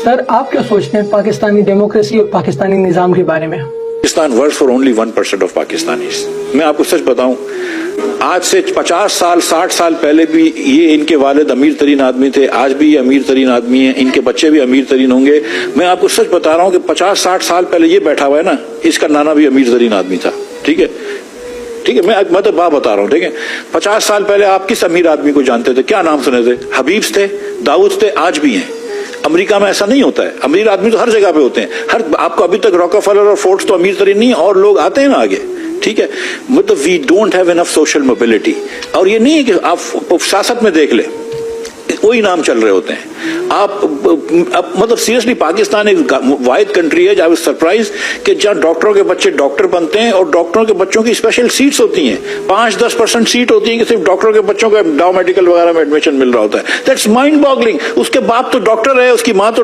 سر آپ کیا سوچتے ہیں پاکستانی ڈیموکریسی اور پاکستانی نظام کے بارے میں؟ Pakistan works for only 1% of Pakistanis. میں آپ کو سچ بتاؤں، آج سے 50 سال 60 سال پہلے بھی یہ ان کے والد امیر ترین آدمی تھے، آج بھی یہ امیر ترین آدمی ہیں، ان کے بچے بھی امیر ترین ہوں گے. میں آپ کو سچ بتا رہا ہوں کہ 50-60 سال پہلے یہ بیٹھا ہوا ہے نا، اس کا نانا بھی امیر ترین آدمی تھا. ٹھیک ہے میں تو بات بتا رہا ہوں. ٹھیک ہے، 50 سال پہلے آپ کس امیر آدمی کو جانتے تھے؟ کیا نام سنے تھے؟ حبیبs تھے، داؤد تھے، آج بھی ہیں. امریکہ میں ایسا نہیں ہوتا ہے، امیر آدمی تو ہر جگہ پہ ہوتے ہیں. آپ کو ابھی تک راکفیلر اور فورڈس تو امیر ترین نہیں، اور لوگ آتے ہیں نا آگے. ٹھیک ہے، مطلب we don't have enough social mobility. اور یہ نہیں ہے کہ آپ سیاست میں دیکھ لیں، وہی نام چل رہے ہوتے ہیں. آپ مطلب سیریسلی پاکستان ایک واحد کنٹری ہے جہاں سرپرائز کہ جہاں ڈاکٹروں کے بچے ڈاکٹر بنتے ہیں، اور ڈاکٹروں کے بچوں کی اسپیشل سیٹس ہوتی ہیں. 5-10% سیٹ ہوتی ہیں کہ صرف ڈاکٹروں کے بچوں کو ڈاؤ میڈیکل وغیرہ میں ایڈمیشن مل رہا ہوتا ہے. That's mind boggling. اس کے باپ تو ڈاکٹر ہے، اس کی ماں تو